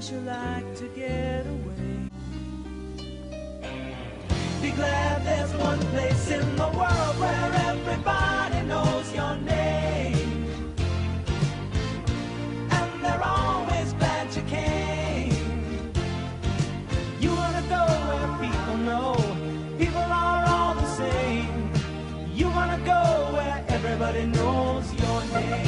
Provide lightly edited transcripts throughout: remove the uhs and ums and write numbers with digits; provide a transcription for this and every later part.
Wouldn't you like to get away? Be glad there's one place in the world where everybody knows your name, and they're always glad you came. You wanna go where people know people are all the same. You wanna go where everybody knows your name.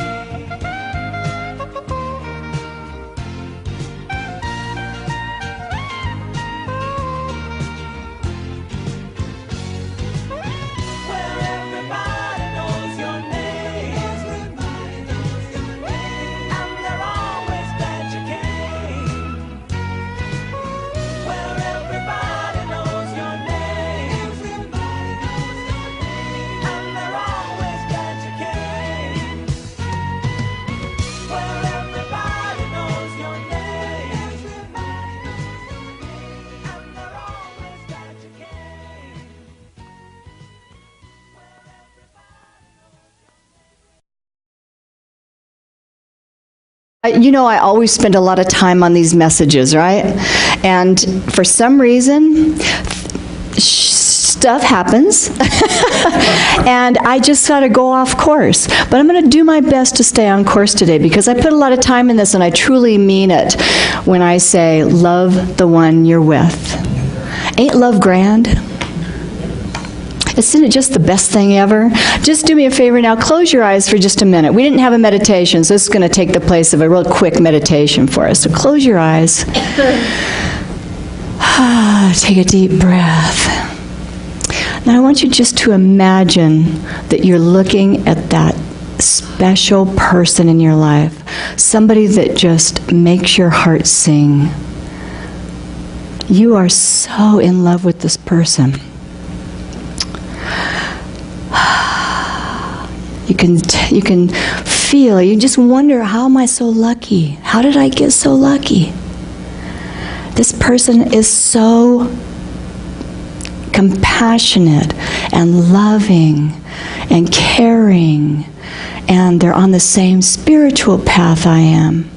You know, I always spend a lot of time on these messages, right? And for some reason, stuff happens, and I just gotta go off course. But I'm gonna do my best to stay on course today, because I put a lot of time in this, and I truly mean it when I say, love the one you're with. Ain't love grand? Isn't it just the best thing ever? Just do me a favor now, close your eyes for just a minute. We didn't have a meditation, so this is going to take the place of a real quick meditation for us. So close your eyes. Take a deep breath. Now I want you just to imagine that you're looking at that special person in your life, somebody that just makes your heart sing. You are so in love with this person. You can feel, you just wonder, how am I so lucky? How did I get so lucky? This person is so compassionate and loving and caring, and they're on the same spiritual path I am.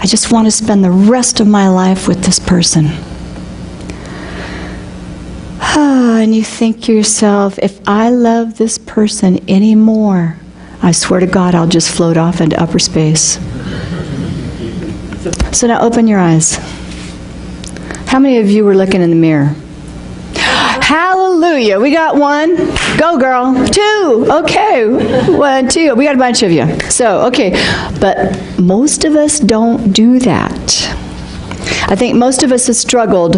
I just want to spend the rest of my life with this person. And you think to yourself, if I love this person anymore, I swear to God, I'll just float off into upper space. So now open your eyes. How many of you were looking in the mirror? Hallelujah. We got one. Go, girl. Two. Okay. 1, 2. We got a bunch of you. So, okay. But most of us don't do that. I think most of us have struggled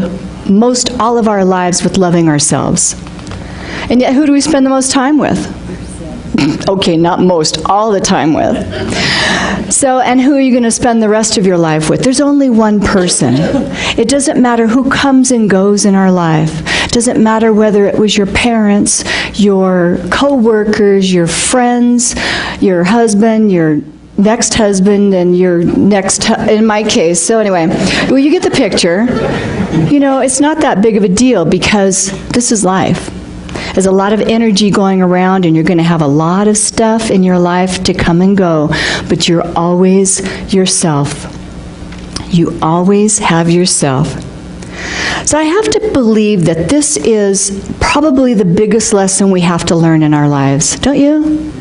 most all of our lives with loving ourselves. And yet, who do we spend the most time with? Okay, not most, all the time with. So, and who are you going to spend the rest of your life with? There's only one person. It doesn't matter who comes and goes in our life. It doesn't matter whether it was your parents, your co-workers, your friends, your husband, your next husband, and your next, in my case. So anyway, well, you get the picture. You know, it's not that big of a deal, because this is life. There's a lot of energy going around, and you're going to have a lot of stuff in your life to come and go, but you're always yourself. You always have yourself. So I have to believe that this is probably the biggest lesson we have to learn in our lives, don't you?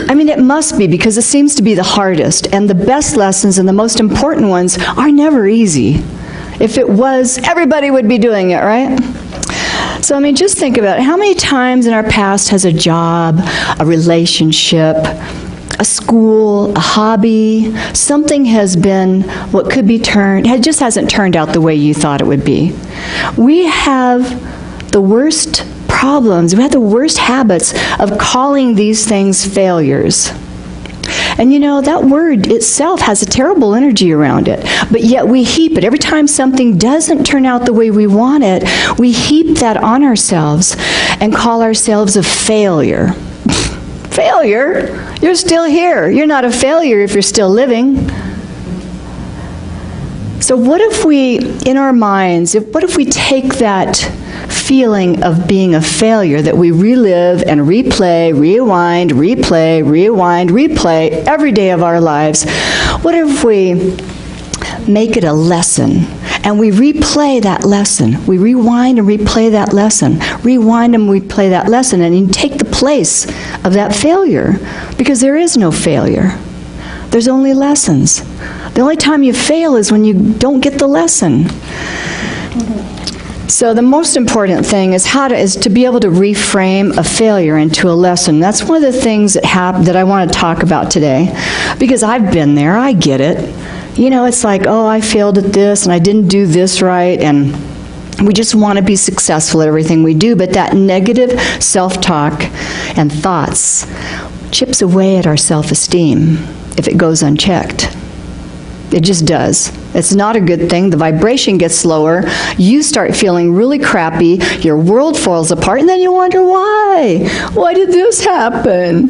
I mean, it must be, because it seems to be the hardest, and the best lessons and the most important ones are never easy. If it was, everybody would be doing it, right? So, I mean, just think about it. How many times in our past has a job, a relationship, a school, a hobby, something has been what could be turned, it just hasn't turned out the way you thought it would be. We have the worst problems, we have the worst habits of calling these things failures. And you know, that word itself has a terrible energy around it, but yet we heap it. Every time something doesn't turn out the way we want it, we heap that on ourselves and call ourselves a failure. Failure? You're still here. You're not a failure if you're still living. So what if we, in our minds, what if we take that feeling of being a failure that we relive and replay, rewind, replay, rewind, replay every day of our lives, what if we make it a lesson. And we replay that lesson. We rewind and replay that lesson. Rewind and replay that lesson. And you take the place of that failure. Because there is no failure. There's only lessons. The only time you fail is when you don't get the lesson. So the most important thing is to be able to reframe a failure into a lesson. That's one of the things that I want to talk about today, because I've been there. I get it. You know, it's like, oh, I failed at this and I didn't do this right, and we just want to be successful at everything we do, but that negative self-talk and thoughts chips away at our self-esteem if it goes unchecked. It just does. It's not a good thing. The vibration gets lower. You start feeling really crappy. Your world falls apart, and then you wonder why. Why did this happen?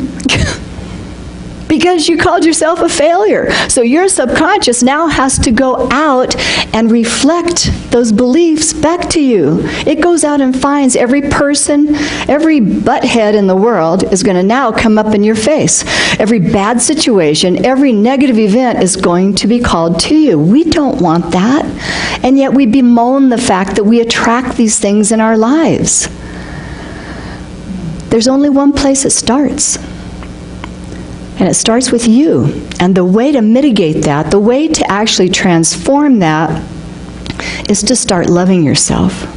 Because you called yourself a failure. So your subconscious now has to go out and reflect those beliefs back to you. It goes out and finds every person, every butthead in the world is going to now come up in your face. Every bad situation, every negative event is going to be called to you. We don't want that. And yet we bemoan the fact that we attract these things in our lives. There's only one place it starts. And it starts with you. And the way to mitigate that, the way to actually transform that, is to start loving yourself.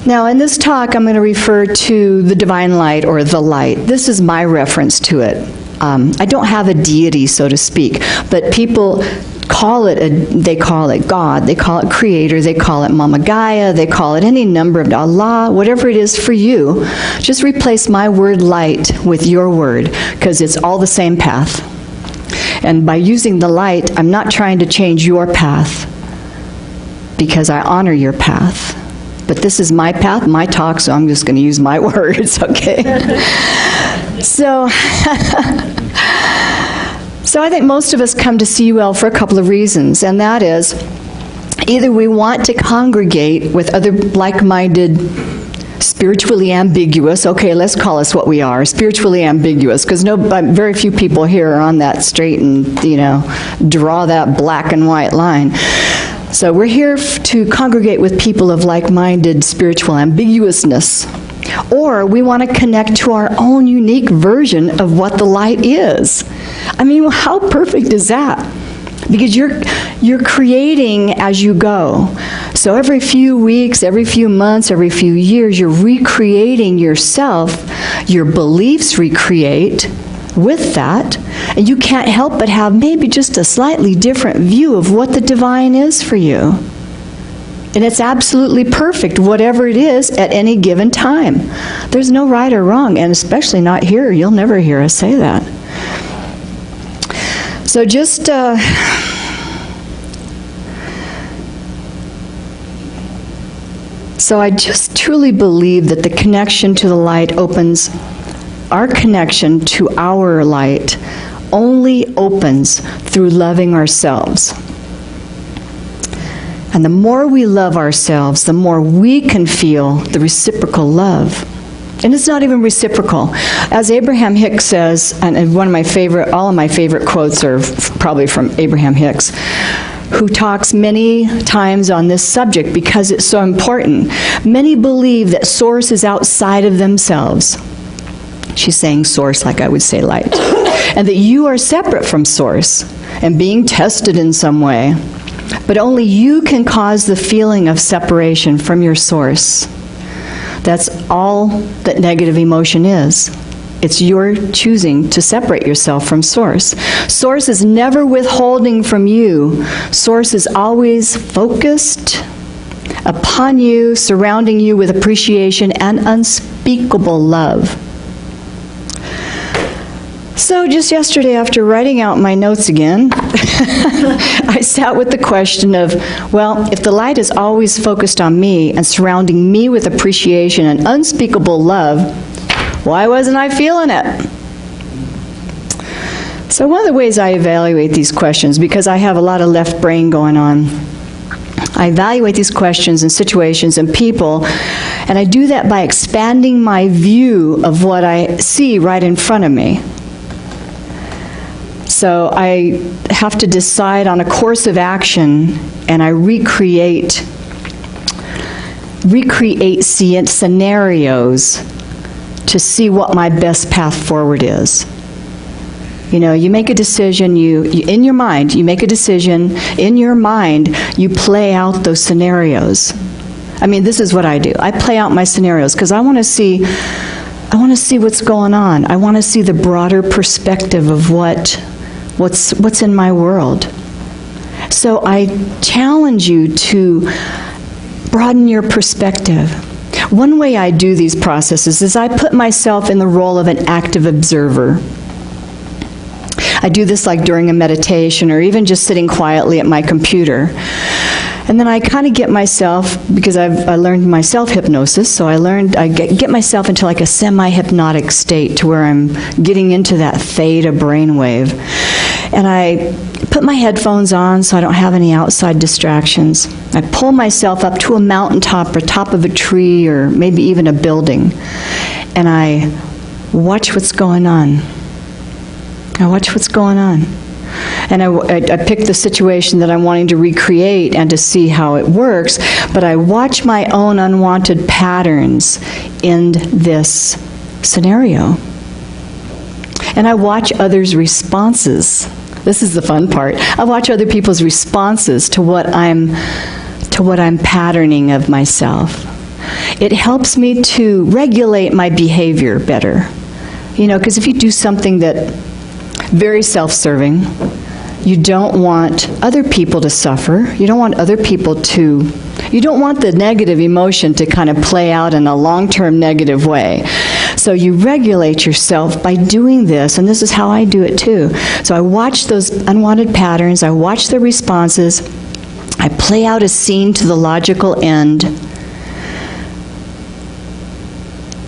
Now, in this talk, I'm going to refer to the divine light or the light. This is my reference to it. I don't have a deity, so to speak, but people they call it God, they call it Creator, they call it Mama Gaia, they call it any number of Allah, whatever it is for you. Just replace my word light with your word, because it's all the same path. And by using the light, I'm not trying to change your path, because I honor your path. But this is my path, my talk, so I'm just going to use my words, okay? So I think most of us come to CUL for a couple of reasons, and that is either we want to congregate with other like-minded, spiritually ambiguous, okay, let's call us what we are, spiritually ambiguous, because very few people here are on that straight and, draw that black and white line. So we're here to congregate with people of like-minded spiritual ambiguousness. Or we want to connect to our own unique version of what the light is. I mean, how perfect is that? Because you're creating as you go. So every few weeks, every few months, every few years, you're recreating yourself. Your beliefs recreate with that. And you can't help but have maybe just a slightly different view of what the divine is for you. And it's absolutely perfect, whatever it is, at any given time. There's no right or wrong, and especially not here. You'll never hear us say that. So just... So I just truly believe that the connection to the light opens, our connection to our light only opens through loving ourselves. And the more we love ourselves, the more we can feel the reciprocal love. And it's not even reciprocal. As Abraham Hicks says, and all of my favorite quotes are probably from Abraham Hicks, who talks many times on this subject because it's so important. Many believe that source is outside of themselves. She's saying source like I would say light. And that you are separate from source and being tested in some way. But only you can cause the feeling of separation from your source. That's all that negative emotion is. It's your choosing to separate yourself from source. Source is never withholding from you. Source is always focused upon you, surrounding you with appreciation and unspeakable love. So just yesterday, after writing out my notes again, I sat with the question of, well, if the light is always focused on me and surrounding me with appreciation and unspeakable love, why wasn't I feeling it? So one of the ways I evaluate these questions, because I have a lot of left brain going on, I evaluate these questions and situations and people, and I do that by expanding my view of what I see right in front of me. So I have to decide on a course of action, and I recreate scenarios to see what my best path forward is. You know, you make a decision, in your mind, you make a decision, in your mind, you play out those scenarios. I mean, this is what I do. I play out my scenarios because I want to see what's going on. I want to see the broader perspective of what's in my world. So I challenge you to broaden your perspective. One way I do these processes is I put myself in the role of an active observer. I do this like during a meditation or even just sitting quietly at my computer. And then I kind of get myself, because I learned my self-hypnosis, so I get myself into like a semi-hypnotic state to where I'm getting into that theta brainwave. And I put my headphones on so I don't have any outside distractions. I pull myself up to a mountaintop or top of a tree or maybe even a building. And I watch what's going on. I watch what's going on. And I pick the situation that I'm wanting to recreate and to see how it works, but I watch my own unwanted patterns in this scenario. And I watch others' responses. This is the fun part. I watch other people's responses to what I'm patterning of myself. It helps me to regulate my behavior better. You know, because if you do something that very self-serving, you don't want other people to suffer. You don't want other people to, you don't want the negative emotion to kind of play out in a long-term negative way. So you regulate yourself by doing this, and this is how I do it too. So I watch those unwanted patterns, I watch the responses, I play out a scene to the logical end,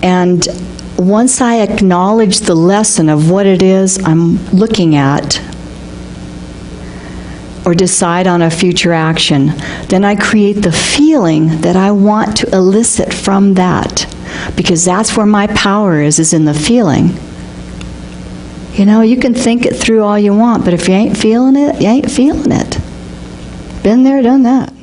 and once I acknowledge the lesson of what it is I'm looking at, or decide on a future action, then I create the feeling that I want to elicit from that. Because that's where my power is in the feeling. You know, you can think it through all you want, but if you ain't feeling it, you ain't feeling it. Been there, done that.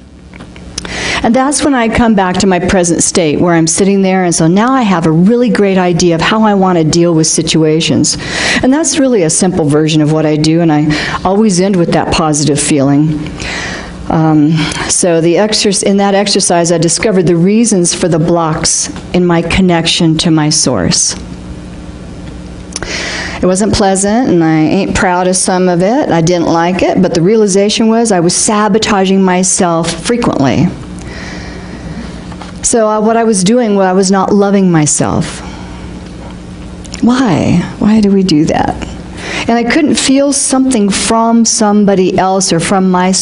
And that's when I come back to my present state, where I'm sitting there, and so now I have a really great idea of how I want to deal with situations. And that's really a simple version of what I do, and I always end with that positive feeling. So in that exercise, I discovered the reasons for the blocks in my connection to my source. It wasn't pleasant, and I ain't proud of some of it. I didn't like it, but the realization was I was sabotaging myself frequently. So what I was doing was I was not loving myself. Why? Why do we do that? And I couldn't feel something from somebody else or from my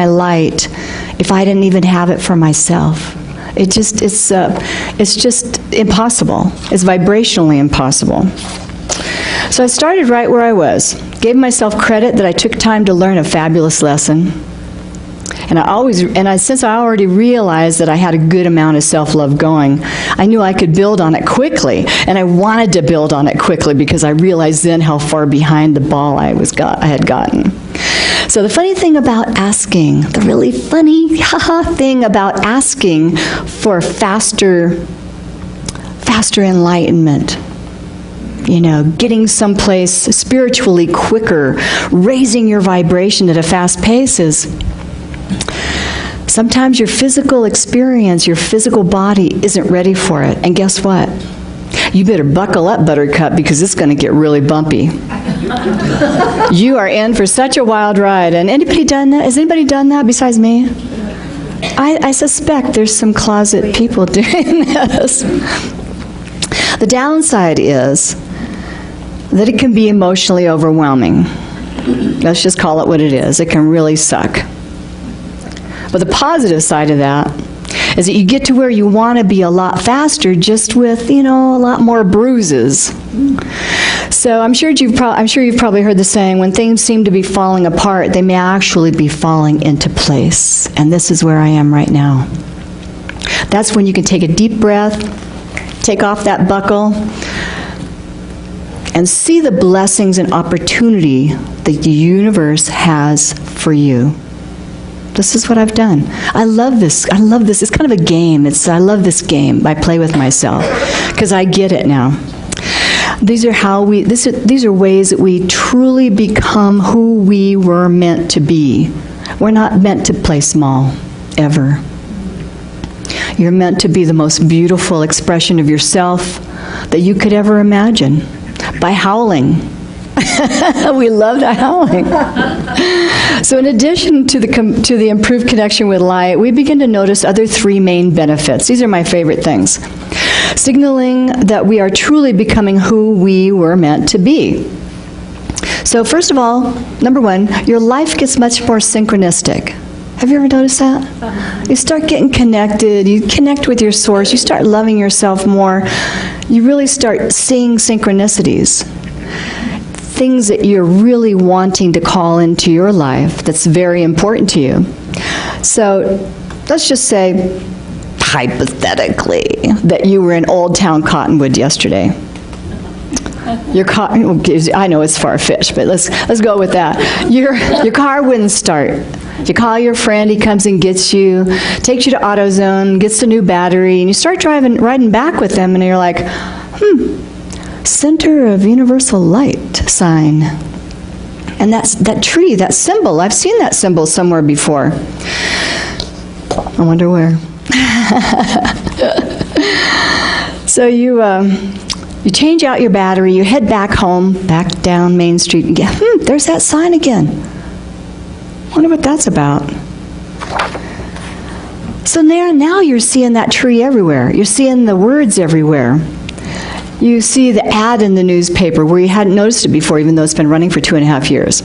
light if I didn't even have it for myself. It's just impossible. It's vibrationally impossible. So I started right where I was. Gave myself credit that I took time to learn a fabulous lesson. And since I already realized that I had a good amount of self-love going, I knew I could build on it quickly, and I wanted to build on it quickly because I realized then how far behind the ball I had gotten. So the funny thing about asking, the really funny thing about asking for faster enlightenment, you know, getting someplace spiritually quicker, raising your vibration at a fast pace is sometimes your physical experience, your physical body isn't ready for it. And guess what? You better buckle up, Buttercup, because it's going to get really bumpy. You are in for such a wild ride. And anybody done that? Has anybody done that besides me? I suspect there's some closet people doing this. The downside is that it can be emotionally overwhelming. Let's just call it what it is. It can really suck. But the positive side of that is that you get to where you want to be a lot faster, just with, you know, a lot more bruises. So I'm sure you've probably heard the saying, when things seem to be falling apart, they may actually be falling into place. And this is where I am right now. That's when you can take a deep breath, take off that buckle, and see the blessings and opportunity that the universe has for you. This is what I've done. I love this. I love this. It's kind of a game. I love this game. I play with myself because I get it now. These are ways that we truly become who we were meant to be. We're not meant to play small, ever. You're meant to be the most beautiful expression of yourself that you could ever imagine by howling. We loved howling. So in addition to the improved connection with light, we begin to notice other three main benefits. These are my favorite things. Signaling that we are truly becoming who we were meant to be. So first of all, number one, your life gets much more synchronistic. Have you ever noticed that? You start getting connected, you connect with your source, you start loving yourself more, you really start seeing synchronicities. Things that you're really wanting to call into your life that's very important to you. So let's just say, hypothetically, that you were in Old Town Cottonwood yesterday. I know it's far-fetched, but let's go with that. Your car wouldn't start. You call your friend, he comes and gets you, takes you to AutoZone, gets a new battery, and you start riding back with them, and you're like, Center of Universal Light sign. And that tree, that symbol, I've seen that symbol somewhere before. I wonder where. So you change out your battery, you head back home, back down Main Street, and get, there's that sign again. Wonder what that's about. So now you're seeing that tree everywhere. You're seeing the words everywhere. You see the ad in the newspaper where you hadn't noticed it before, even though it's been running for 2.5 years.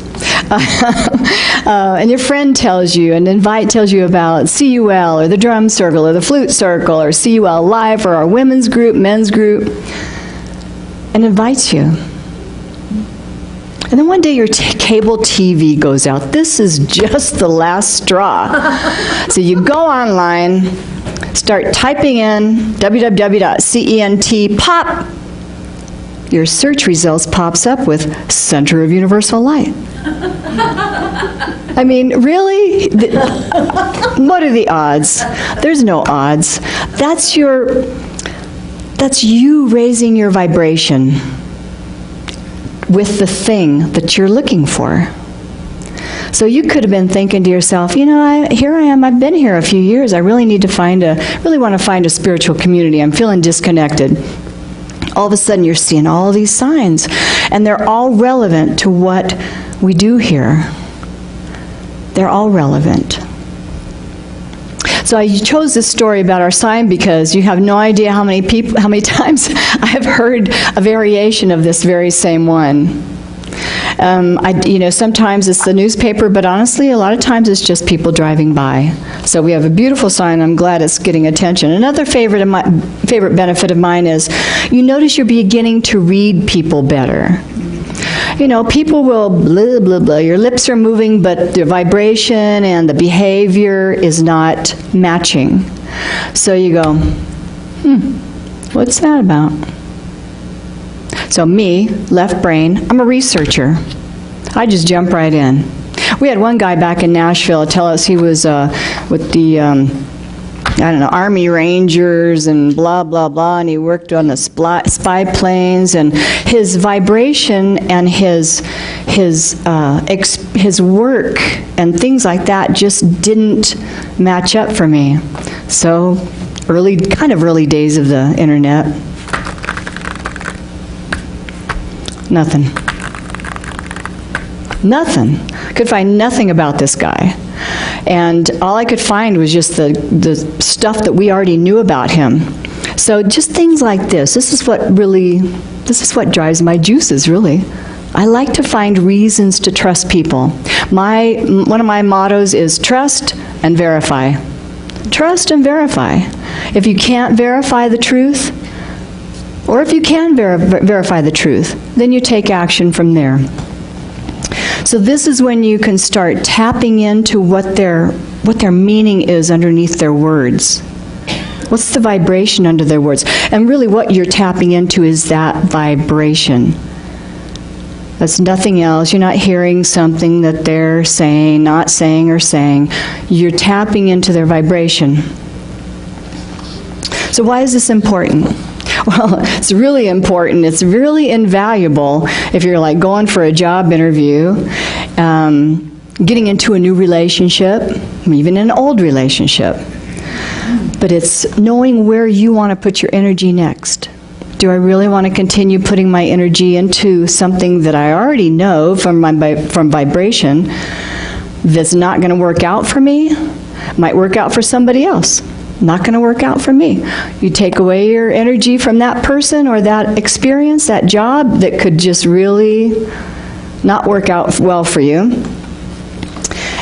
And your friend tells you, an invite tells you about CUL, or the drum circle, or the flute circle, or CUL Live, or our women's group, men's group, and invites you. And then one day your cable TV goes out. This is just the last straw. So you go online, start typing in www.cent, pop. Your search results pops up with Center of Universal Light. I mean, really? What are the odds? There's no odds. That's you raising your vibration with the thing that you're looking for. So you could have been thinking to yourself, here I am, I've been here a few years, I really want to find a spiritual community, I'm feeling disconnected. All of a sudden you're seeing all these signs, and they're all relevant to what we do here. They're all relevant. So I chose this story about our sign because you have no idea how many times I have heard a variation of this very same one. Sometimes it's the newspaper, but honestly, a lot of times it's just people driving by. So we have a beautiful sign. I'm glad it's getting attention. Another favorite benefit of mine is you notice you're beginning to read people better. People will blah, blah, blah. Your lips are moving, but the vibration and the behavior is not matching. So you go, what's that about? So me, left brain, I'm a researcher. I just jump right in. We had one guy back in Nashville tell us he was with the Army Rangers and blah, blah, blah, and he worked on the spy planes, and his vibration and his work and things like that just didn't match up for me. So early days of the internet. Nothing. Could find nothing about this guy. And all I could find was just the stuff that we already knew about him. So just things like this. This is what drives my juices, really. I like to find reasons to trust people. One of my mottos is trust and verify. Trust and verify. If you can't verify the truth, or if you can verify the truth, then you take action from there. So this is when you can start tapping into what their meaning is underneath their words. What's the vibration under their words? And really what you're tapping into is that vibration. That's nothing else. You're not hearing something that they're saying, not saying, or saying. You're tapping into their vibration. So why is this important? Well, it's really important. It's really invaluable if you're like going for a job interview, getting into a new relationship, even an old relationship. But it's knowing where you want to put your energy next. Do I really want to continue putting my energy into something that I already know from vibration that's not going to work out for me? Might work out for somebody else. Not going to work out for me. You take away your energy from that person or that experience, that job that could just really not work out well for you,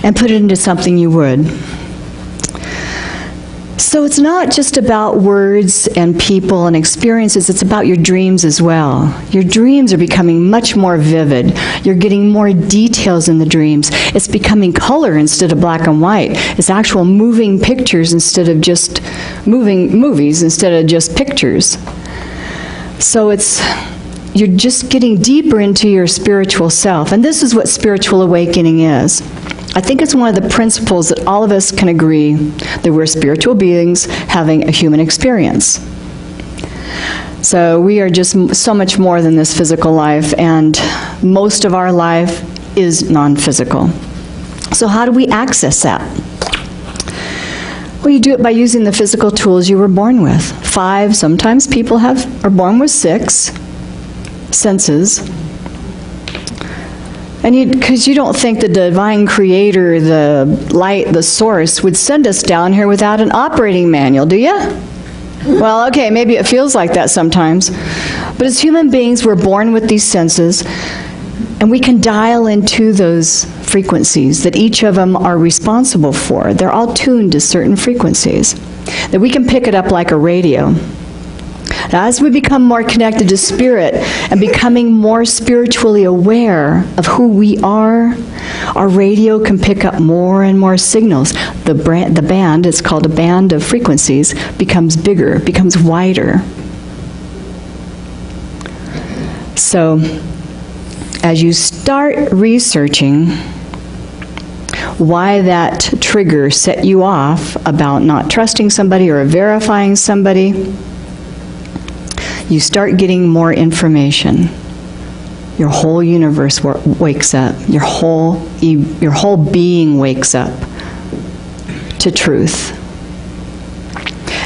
and put it into something you would. So it's not just about words and people and experiences, it's about your dreams as well. Your dreams are becoming much more vivid. You're getting more details in the dreams. It's becoming color instead of black and white. It's actual moving pictures instead of just moving movies instead of just pictures. So you're just getting deeper into your spiritual self. And this is what spiritual awakening is. I think it's one of the principles that all of us can agree that we're spiritual beings having a human experience. So we are just so much more than this physical life, and most of our life is non-physical. So how do we access that? Well, you do it by using the physical tools you were born with. 5, sometimes people are born with 6 senses. And because you don't think the divine creator, the light, the source, would send us down here without an operating manual, do you? Well, okay, maybe it feels like that sometimes. But as human beings, we're born with these senses, and we can dial into those frequencies that each of them are responsible for. They're all tuned to certain frequencies, that we can pick it up like a radio. As we become more connected to spirit and becoming more spiritually aware of who we are, our radio can pick up more and more signals. The band, it's called a band of frequencies, becomes bigger, becomes wider. So, as you start researching why that trigger set you off about not trusting somebody or verifying somebody, you start getting more information. Your whole universe wakes up. Your whole being wakes up to truth.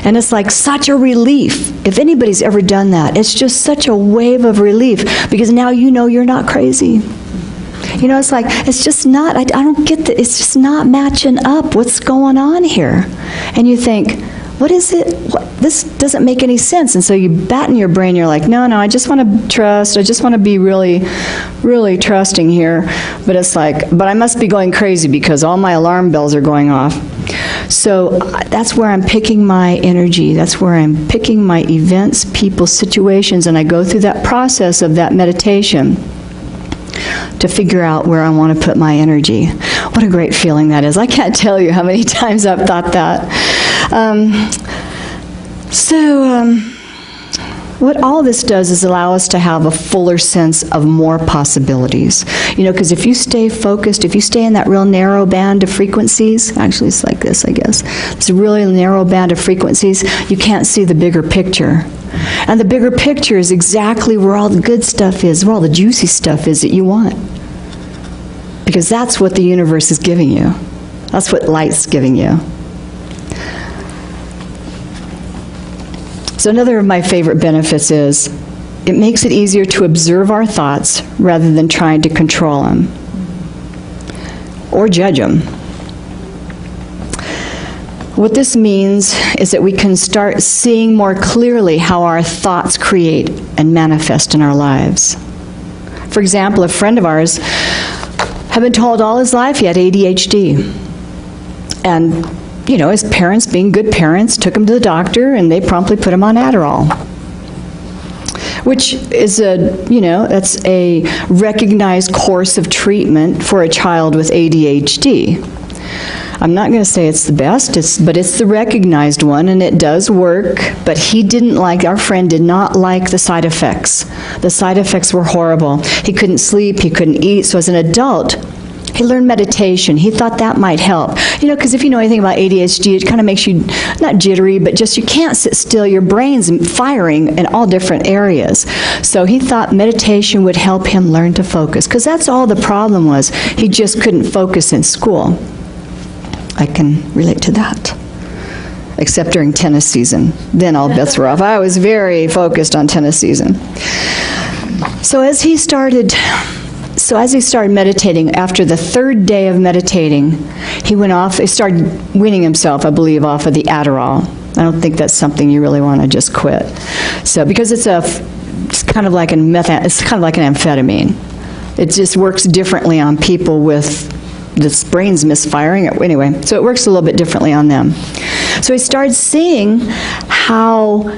And it's like such a relief. If anybody's ever done that, it's just such a wave of relief, because now you know you're not crazy. You know, it's like, it's just not, I don't get that, it's just not matching up. What's going on here? And you think, what is it? This doesn't make any sense. And so you bat in your brain, you're like, no, I just want to trust. I just want to be really, really trusting here. But it's like, but I must be going crazy because all my alarm bells are going off. So that's where I'm picking my energy. That's where I'm picking my events, people, situations, and I go through that process of that meditation to figure out where I want to put my energy. What a great feeling that is. I can't tell you how many times I've thought that. What all this does is allow us to have a fuller sense of more possibilities. You know, because if you stay focused, if you stay in that real narrow band of frequencies, actually it's like this, I guess. It's a really narrow band of frequencies, you can't see the bigger picture. And the bigger picture is exactly where all the good stuff is, where all the juicy stuff is that you want. Because that's what the universe is giving you. That's what light's giving you. So another of my favorite benefits is it makes it easier to observe our thoughts rather than trying to control them or judge them. What this means is that we can start seeing more clearly how our thoughts create and manifest in our lives. For example, a friend of ours had been told all his life he had ADHD. And you know, his parents, being good parents, took him to the doctor and they promptly put him on Adderall. Which is that's a recognized course of treatment for a child with ADHD. I'm not going to say it's the best, but it's the recognized one, and it does work. But our friend did not like the side effects. The side effects were horrible. He couldn't sleep, he couldn't eat. So as an adult, he learned meditation. He thought that might help. Because if you know anything about ADHD, it kind of makes you, not jittery, but just you can't sit still. Your brain's firing in all different areas. So he thought meditation would help him learn to focus, because that's all the problem was. He just couldn't focus in school. I can relate to that. Except during tennis season. Then all bets were off. I was very focused on tennis season. So as he started meditating, after the third day of meditating, he started weaning himself, I believe, off of the Adderall. I don't think that's something you really want to just quit. So, because it's kind of like an amphetamine. It just works differently on people with this brain's misfiring. Anyway, so it works a little bit differently on them. So he started seeing how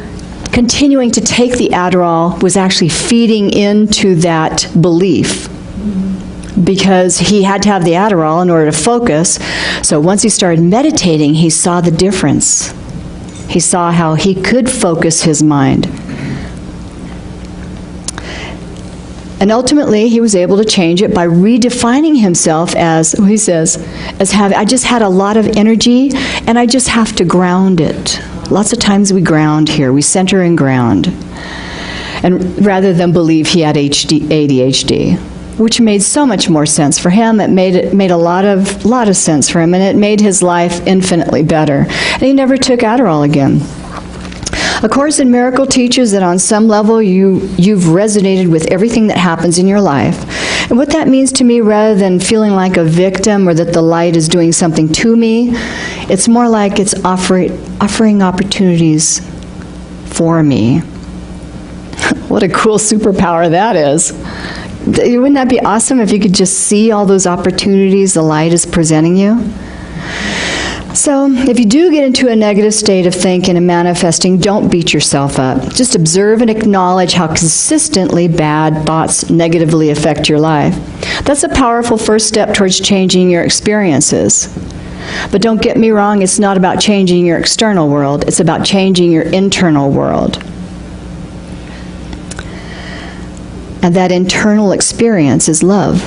continuing to take the Adderall was actually feeding into that belief, because he had to have the Adderall in order to focus. So once he started meditating, he saw the difference. He saw how he could focus his mind. And ultimately, he was able to change it by redefining himself as, he says, I just had a lot of energy, and I just have to ground it. Lots of times we ground here. We center and ground. And rather than believe he had ADHD, which made so much more sense for him. It made a lot of sense for him, and it made his life infinitely better. And he never took Adderall again. A Course in Miracle teaches that on some level you've resonated with everything that happens in your life. And what that means to me, rather than feeling like a victim or that the light is doing something to me, it's more like it's offering opportunities for me. What a cool superpower that is. Wouldn't that be awesome if you could just see all those opportunities the light is presenting you? So, if you do get into a negative state of thinking and manifesting, don't beat yourself up. Just observe and acknowledge how consistently bad thoughts negatively affect your life. That's a powerful first step towards changing your experiences. But don't get me wrong, it's not about changing your external world. It's about changing your internal world. And that internal experience is love.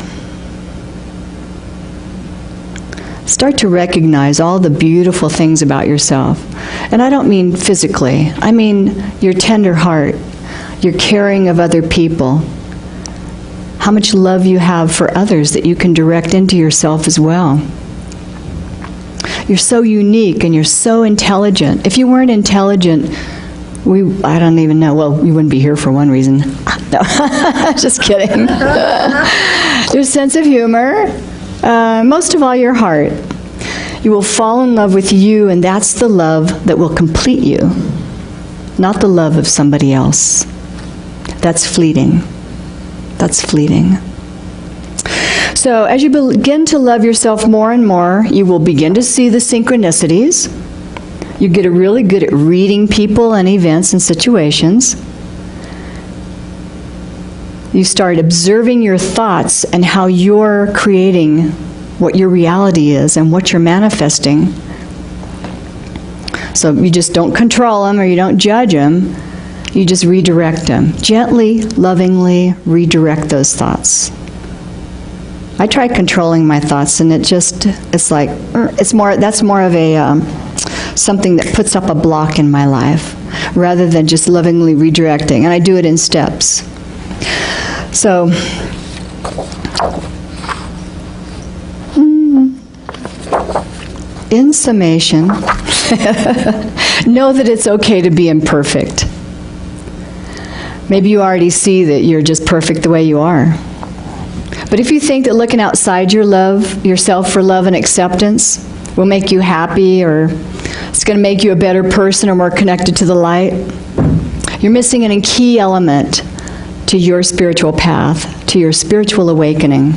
Start to recognize all the beautiful things about yourself. And I don't mean physically. I mean your tender heart, your caring of other people, how much love you have for others that you can direct into yourself as well. You're so unique and you're so intelligent. If you weren't intelligent, I don't even know. Well, you wouldn't be here for one reason. No, just kidding. Your sense of humor. Most of all, your heart. You will fall in love with you, and that's the love that will complete you, not the love of somebody else. That's fleeting. That's fleeting. So as you begin to love yourself more and more, you will begin to see the synchronicities. You get really good at reading people and events and situations. You start observing your thoughts and how you're creating what your reality is and what you're manifesting. So you just don't control them or you don't judge them. You just redirect them. Gently, lovingly redirect those thoughts. I try controlling my thoughts, and that's more of a something that puts up a block in my life rather than just lovingly redirecting. And I do it in steps. So, in summation, know that it's okay to be imperfect. Maybe you already see that you're just perfect the way you are. But if you think that looking outside yourself for love and acceptance will make you happy, or it's going to make you a better person or more connected to the light, you're missing a key element to your spiritual path, to your spiritual awakening.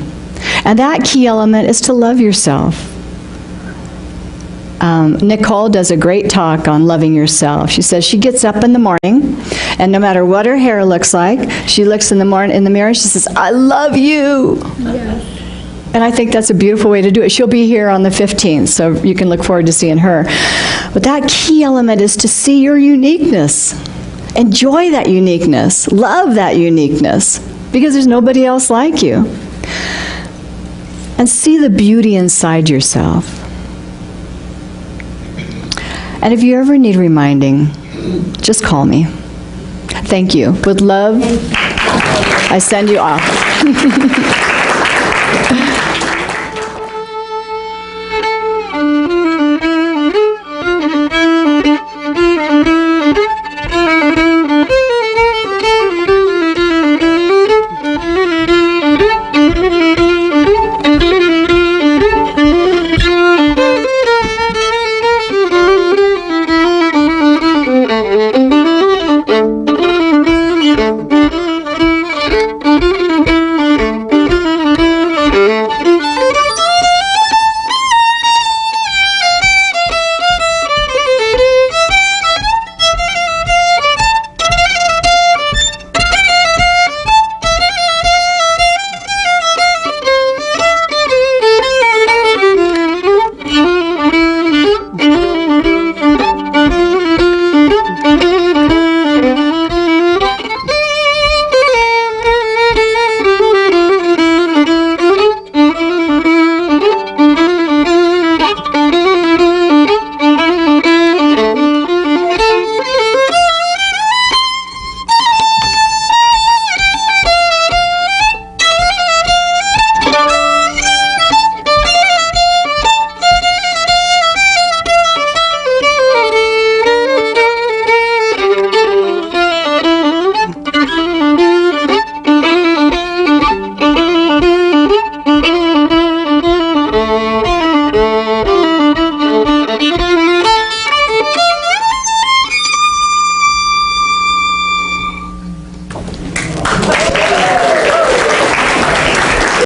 And that key element is to love yourself. Nicole does a great talk on loving yourself. She says she gets up in the morning, and no matter what her hair looks like, she looks in the mirror and she says, "I love you." Yes. And I think that's a beautiful way to do it. She'll be here on the 15th, so you can look forward to seeing her. But that key element is to see your uniqueness. Enjoy that uniqueness. Love that uniqueness, because there's nobody else like you. And see the beauty inside yourself. And if you ever need reminding, just call me. Thank you. With love, I send you off.